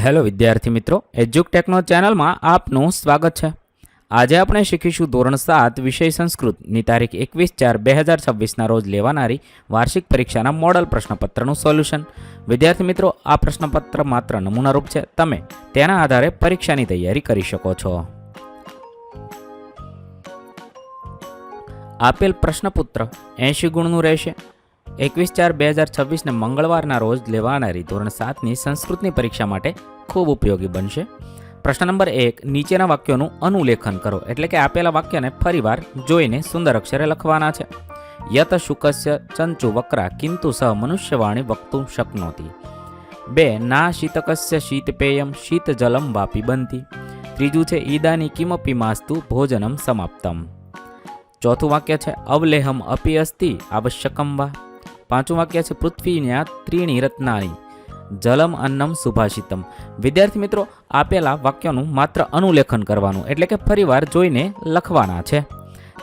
Hello વિદ્યાર્થી મિત્રો, એજ્યુકટેકનો ચેનલમાં આપનું સ્વાગત છે. આજે આપણે શીખીશું ધોરણ 7 વિષય સંસ્કૃતની તારીખ 21/4/2026ના રોજ લેવાનારી વાર્ષિક પરીક્ષાના મોડલ પ્રશ્નપત્રનું સોલ્યુશન. વિદ્યાર્થી મિત્રો, આ પ્રશ્નપત્ર માત્ર નમૂનારૂપ છે. તમે તેના આધારે પરીક્ષાની તૈયારી કરી શકો છો. આપેલ પ્રશ્નપત્ર 80 ગુણનું રહેશે. 21/4/2026ને મંગળવારના રોજ લેવાનારી ધોરણ 7ની સંસ્કૃતની પરીક્ષા માટે ખૂબ ઉપયોગી બનશે. પ્રશ્ન નંબર 1, નીચેના વાક્યોનું અનુલેખન કરો. એટલે કે આપેલા વાક્યને ફરીવાર જોઈને સુંદર અક્ષરે લખવાના છે. યત શુકસ્ય ચંચુ વક્રા કિંતુ સહ મનુષ્યવાણી વક્તું શક્નોતિ. 2, ના શીતકસ્ય શીતપેયમ શીતજલમ વાપી બંતી. ત્રીજું છે ઈદાની કિમપી માસ્તુ ભોજનમ સમાપ્તમ. ચોથું વાક્ય છે અવલેહમ અપી અસ્તિ આવશ્યકમ વા. પાંચમું વાક્ય છે પૃથ્વીના ત્રીણી રત્નાની જલમ અન્નમ સુભાષિતમ. વિદ્યાર્થી મિત્રો, આપેલા વાક્યોનું માત્ર અનુલેખન કરવાનું, એટલે કે ફરીવાર જોઈને લખવાના છે.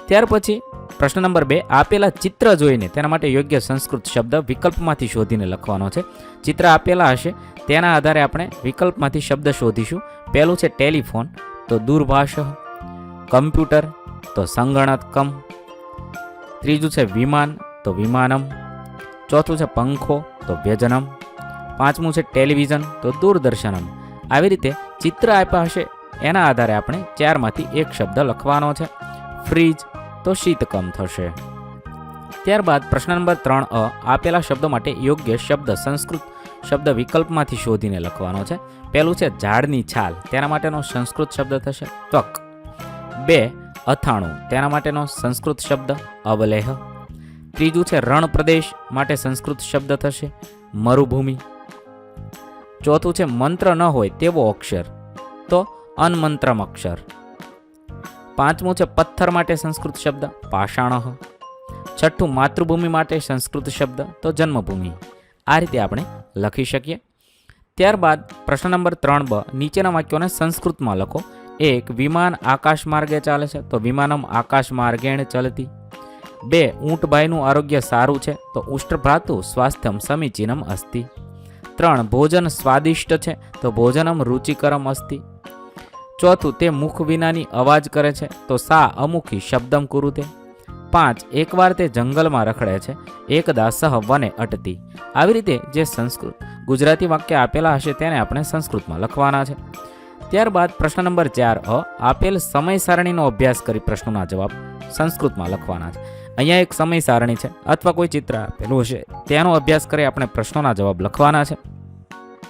ત્યાર પછી પ્રશ્ન નંબર 2, આપેલા ચિત્ર જોઈને તેના માટે યોગ્ય સંસ્કૃત શબ્દ વિકલ્પમાંથી શોધીને લખવાનો છે. ચિત્ર આપેલા હશે તેના આધારે આપણે વિકલ્પમાંથી શબ્દ શોધીશું. પહેલું છે ટેલિફોન, તો દૂરભાષ. કમ્પ્યુટર, તો સંગણકમ. ત્રીજું છે વિમાન, તો વિમાનમ. ચોથું છે પંખો, તો વ્યજનમ. પાંચમું છે ટેલિવિઝન, તો દૂરદર્શનમ. આવી રીતે ચિત્ર આપ્યા હશે એના આધારે આપણે 4માંથી એક શબ્દ લખવાનો છે. ફ્રીજ, તો શીતકમ થશે. ત્યારબાદ પ્રશ્ન નંબર 3 આપેલા શબ્દો માટે યોગ્ય શબ્દ સંસ્કૃત શબ્દ વિકલ્પમાંથી શોધીને લખવાનો છે. પહેલું છે ઝાડની છાલ, તેના માટેનો સંસ્કૃત શબ્દ થશે ત્વક. 2, અથાણું, તેના માટેનો સંસ્કૃત શબ્દ અવલેહ. ત્રીજું છે રણ પ્રદેશ, માટે સંસ્કૃત શબ્દ થશે મરુભૂમિ. ચોથું છે મંત્ર ન હોય તેવો અક્ષર, તો અનમંત્રમ અક્ષર. પાંચમું છે પથ્થર માટે સંસ્કૃત શબ્દ પાષાણ. છઠ્ઠું માતૃભૂમિ માટે સંસ્કૃત શબ્દ તો જન્મભૂમિ. આ રીતે આપણે લખી શકીએ. ત્યારબાદ પ્રશ્ન નંબર 3b, નીચેના વાક્યોને સંસ્કૃતમાં લખો. 1, વિમાન આકાશ માર્ગે ચાલે છે, તો વિમાનમ આકાશ માર્ગેણ ચલતી. 2, ઊંટભાઈનું આરોગ્ય સારું છે, તો ઉષ્ટ્રભ્રાતુ સ્વાસ્થ્યમ સમીચીનમ અસ્તિ. 3, ભોજન સ્વાદિષ્ટ છે, તો ભોજનમ રુચિકરમ અસ્તિ. ચોથું, તે મુખ વિનાની અવાજ કરે છે, તો સા અમુખી શબ્દમ કુરુતે. 5, એકવાર તે જંગલમાં રખડે છે, એકદા સહ વને અટતી. આવી રીતે જે સંસ્કૃત ગુજરાતી વાક્ય આપેલા હશે તેને આપણે સંસ્કૃતમાં લખવાના છે. ત્યારબાદ પ્રશ્ન નંબર 4 આપેલ સમય સારણીનો અભ્યાસ કરી પ્રશ્નોના જવાબ સંસ્કૃતમાં લખવાના છે. અહીંયા એક સમય સારણી છે અથવા કોઈ ચિત્ર આપેલું હશે તેનો અભ્યાસ કરી આપણે પ્રશ્નોના જવાબ લખવાના છે.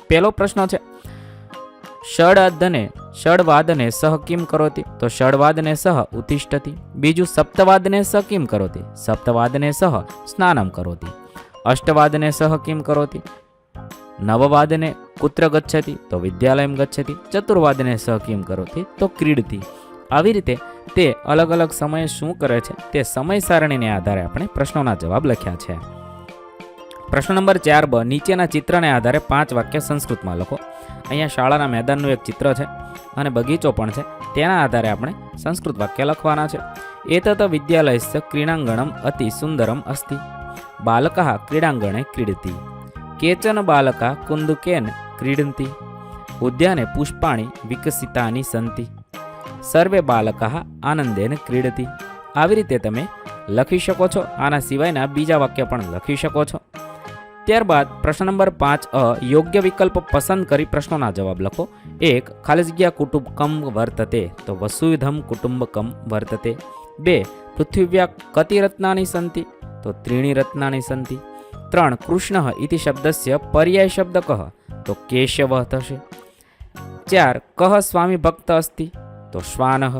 પહેલો પ્રશ્ન છે ષડવાદને સહ કિમ કરોતિ, તો ષડવાદને સહ ઉત્તિષ્ઠતિ. બીજું સપ્તવાદને સહ કિમ કરોતિ, સપ્તવાદને સહ સ્નાનમ કરોતિ. અષ્ટવાદને સહ કિમ કરોતિ, નવવાદને કુત્ર ગચ્છતિ, તો વિદ્યાલયમ ગચ્છતિ. ચતુર્વાદને સહ કિમ કરોતિ, તો ક્રીડતિ. આવી રીતે તે અલગ અલગ સમયે શું કરે છે તે સમય સારણીને આધારે આપણે પ્રશ્નોના જવાબ લખ્યા છે. પ્રશ્ન નંબર 4b, નીચેના ચિત્રને આધારે 5 વાક્ય સંસ્કૃતમાં લખો. અહીંયા શાળાના મેદાનનું એક ચિત્ર છે અને બગીચો પણ છે. તેના આધારે આપણે સંસ્કૃત વાક્ય લખવાના છે. એતત વિદ્યાલયસ્ય ક્રીડાંગણમ અતિ સુંદરમ અસ્તિ. બાલકઃ ક્રીડાંગણે ક્રીડતિ. કેચન બાલકા કુંદુકેન ક્રીડંતિ. ઉદ્યાને પુષ્પાણી વિકસિતાની સંતિ. સર્વે બાલકા આનંદેન ક્રીડતિ. આવી રીતે તમે લખી શકો છો. આના સિવાયના બીજા વાક્ય પણ લખી શકો છો. ત્યારબાદ પ્રશ્ન નંબર 5 યોગ્ય વિકલ્પ પસંદ કરી પ્રશ્નોના જવાબ લખો. 1, ખાલી જગ્યા કુટુંબકમ વર્તતે, તો વસુધમ કુટુંબકમ વર્તતે. 2, પૃથિવ્યા કતિ રત્નાની સંતિ, તો ત્રીણી રત્નાની સંતિ. 3, કૃષ્ણ ઇતિ શબ્દસ્ય પર્યાય શબ્દ કહ, તો કેશવ થશે. 4, કહ સ્વામી ભક્ત અસ્તિ, તો શ્વાનઃ.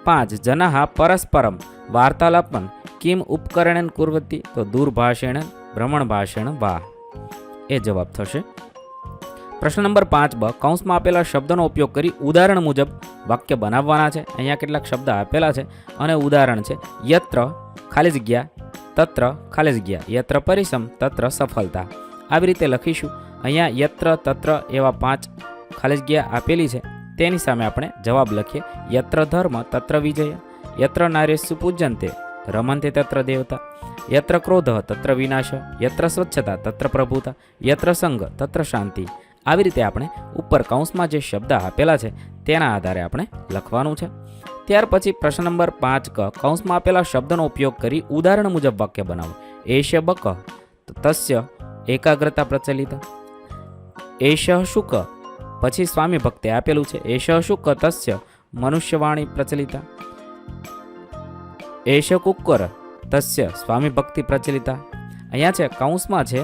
5, જનાઃ પરસ્પરમ વાર્તાલાપન કિમ ઉપકરણેન કુર્વતી, તો દૂરભાષેણ ભ્રમણભાષેણ વા. એ જવાબ થશે. પ્રશ્ન નંબર 5b, કૌંસમાં આપેલા શબ્દોનો ઉપયોગ કરી ઉદાહરણ મુજબ વાક્ય બનાવવાના છે. અહીંયા કેટલાક શબ્દ આપેલા છે અને ઉદાહરણ છે. યત્ર ખાલી જગ્યા, તત્ર ખાલી જગ્યા, યત્ર પરિશ્રમ તત્ર સફળતા. આવી રીતે લખીશું. અહીંયા યત્ર તત્ર એવા 5 ખાલી જગ્યા આપેલી છે. તેની સામે આપણે જવાબ લખીએ. યત્ર ધર્મ તત્ર વિજય, યત્ર નાર્યસ્સુ પૂજ્યન્તે રમન્તે તત્ર દેવતા, યત્ર ક્રોધ તત્ર વિનાશ, યત્ર સ્વચ્છતા તત્ર પ્રભુતા, યત્ર સંગ તત્ર શાંતિ. આવી રીતે આપણે ઉપર કૌંસમાં જે શબ્દ આપેલા છે તેના આધારે આપણે લખવાનું છે. ત્યાર પછી પ્રશ્ન નંબર 5 ક, કૌંસમાં આપેલા શબ્દનો ઉપયોગ કરી ઉદાહરણ મુજબ વાક્ય બનાવો. એશ બક તસ્ય એકાગ્રતા પ્રચલિત. એશ શુક, પછી સ્વામી ભક્તે આપેલું છે એશ શુક તસ્ય મનુષ્યવાણી પ્રચલિતા. એશ કુક્કર તસ્ય સ્વામી ભક્તિ પ્રચલિતા. અહીંયા છે કૌંસમાં છે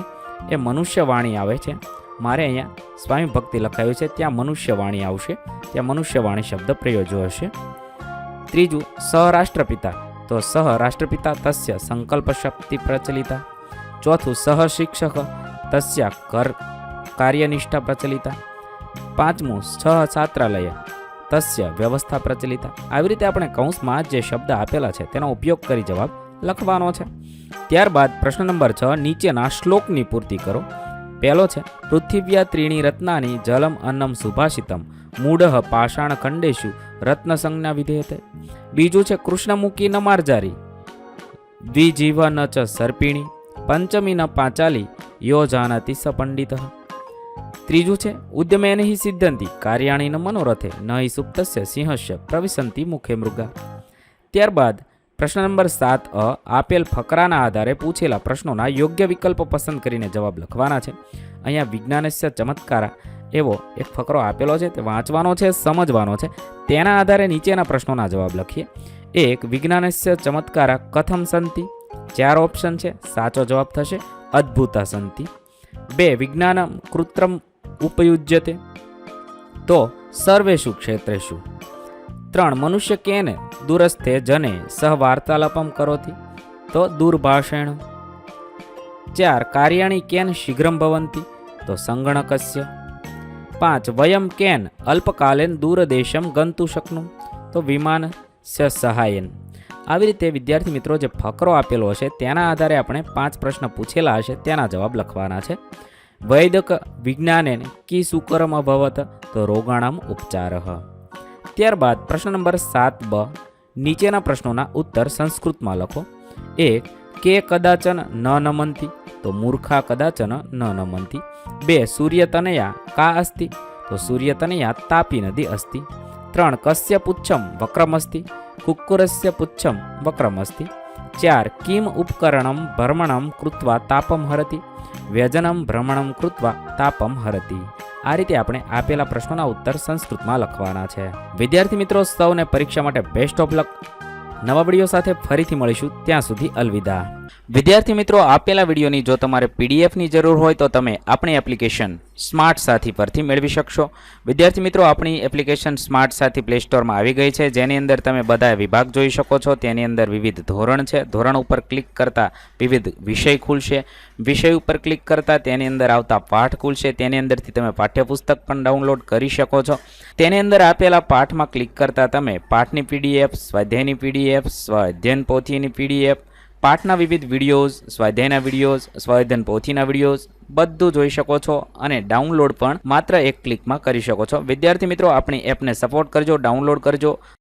એ મનુષ્યવાણી આવે છે, મારે અહીંયા સ્વામી ભક્તિ લખાયું છે, ત્યાં મનુષ્યવાણી આવશે, ત્યાં મનુષ્યવાણી શબ્દ પ્રયોજ્યો હશે. ત્રીજું સહરાષ્ટ્રપિતા, તો સહરાષ્ટ્રપિતા તસ્ય સંકલ્પ શક્તિ પ્રચલિતા. ચોથું સહશિક્ષક તસ્ય કાર્યનિષ્ઠા પ્રચલિતા. પાંચમું છાત્રાલય તસ્ય વ્યવસ્થા પ્રચલિતા. આવી રીતે આપણે કૌંસમાં જે શબ્દ આપેલા છે તેનો ઉપયોગ કરી જવાબ લખવાનો છે. ત્યારબાદ પ્રશ્ન નંબર 6, નીચેના શ્લોકની પૂર્તિ કરો. પહેલો છે પૃથિવ્યા ત્રીણી રત્નાની જલમ અન્નમ સુભાષિતમ મૂઢ પાષાણ ખંડેશુ રત્ન સંજ્ઞા વિધેયતે. બીજું છે કૃષ્ણમુખી ન માર્જારી દ્વિજીવ ન ચ સર્પિણી પંચમી ન પાંચાલી યો જાનતી સ પંડિત. ત્રીજું છે ઉદ્યમેન હિ સિદ્ધંતી કાર્યાણી ન મનોરથે ન હિ સુપ્તસ્ય સિંહસ્ય પ્રવિશંતિ મુખે મૃગા. ત્યારબાદ પ્રશ્ન નંબર 7 આપેલ ફકરાના આધારે પૂછેલા પ્રશ્નોના યોગ્ય વિકલ્પો પસંદ કરીને જવાબ લખવાના છે. અહીંયા વિજ્ઞાનસ્ય ચમત્કારા એવો એક ફકરો આપેલો છે, તે વાંચવાનો છે, સમજવાનો છે. તેના આધારે નીચેના પ્રશ્નોના જવાબ લખીએ. 1 વિજ્ઞાનસ્ય ચમત્કારા કથમ સંતિ, 4 ઓપ્શન છે, સાચો જવાબ થશે અદ્ભુતા સંતિ. 2 વિજ્ઞાનમ કૃત્રિમ ઉપયુજ્યતે, તો સર્વેષુ ક્ષેત્રેષુ. 3 મનુષ્ય કેન દૂરસ્થે જને સહ વાર્તાલાપમ કરોતિ, તો દૂરભાષેણ. 4 કાર્યાણી કેન શીઘ્રમ ભવંતી, તો સંગણકસ્ય. 5 વયમ કેન અલ્પકાલેન દૂરદેશમ ગંતુ શક્નુમ, તો વિમાનસ્ય સહાયન. આવી રીતે વિદ્યાર્થી મિત્રો જે ફકરો આપેલો હશે તેના આધારે આપણે 5 પ્રશ્ન પૂછેલા હશે તેના જવાબ લખવાના છે. વૈદક વિજ્ઞાનેન કી સુકરમ અભવત, તો રોગાણામ ઉપચાર. ત્યારબાદ પ્રશ્ન નંબર 7 બ, નીચેના પ્રશ્નોના ઉત્તર સંસ્કૃતમાં લખો. 1 કે કદાચન ન નમંતી, તો મૂર્ખા કદાચન ન નમંતી. 2 સૂર્યતનયા કા અસ્તિ, તો સૂર્યતનયા તાપી નદી અસ્તિ. 3 કસ્ય પુચ્છમ વક્રમસ્તિ, કુક્કુરસ્ય પુચ્છમ વક્રમસ્તિ. 4 કિમ ઉપકરણમ ભ્રમણમ કૃત્વા તાપમ હરતિ, વ્યજનમ ભ્રમણમ કૃત્વા તાપમ હરતિ. આ રીતે આપણે આપેલા પ્રશ્નોના ઉત્તર સંસ્કૃતમાં લખવાના છે. વિદ્યાર્થી મિત્રો સૌને પરીક્ષા માટે બેસ્ટ ઓફ લક. નવા વિડીયો સાથે ફરીથી મળીશું, ત્યાં સુધી અલવિદા. વિદ્યાર્થી મિત્રો આપેલા વિડીયોની જો તમારે પીડીએફની જરૂર હોય તો તમે આપણી એપ્લિકેશન સ્માર્ટ સાથી પરથી મેળવી શકશો. વિદ્યાર્થી મિત્રો આપણી એપ્લિકેશન સ્માર્ટ સાથી પ્લે સ્ટોરમાં આવી ગઈ છે, જેની અંદર તમે બધા વિભાગ જોઈ શકો છો. તેની અંદર વિવિધ ધોરણ છે, ધોરણ ઉપર ક્લિક કરતાં વિવિધ વિષય ખુલશે, વિષય ઉપર ક્લિક કરતાં તેની અંદર આવતા પાઠ ખુલશે, તેની અંદરથી તમે પાઠ્યપુસ્તક પણ ડાઉનલોડ કરી શકો છો. તેની અંદર આપેલા પાઠમાં ક્લિક કરતાં તમે પાઠની પીડીએફ, સ્વાધ્યાયની પીડીએફ, સ્વાધ્યાયન પોથીની પીડીએફ, પાઠના વિવિધ વિડીયોઝ, સ્વાધ્યાયના વિડીયોઝ, સ્વાધ્યાયન પોથીના વિડીયોઝ બધું જોઈ શકો છો અને ડાઉનલોડ પણ માત્ર એક ક્લિકમાં કરી શકો છો. વિદ્યાર્થી મિત્રો આપણી એપને સપોર્ટ કરજો, ડાઉનલોડ કરજો.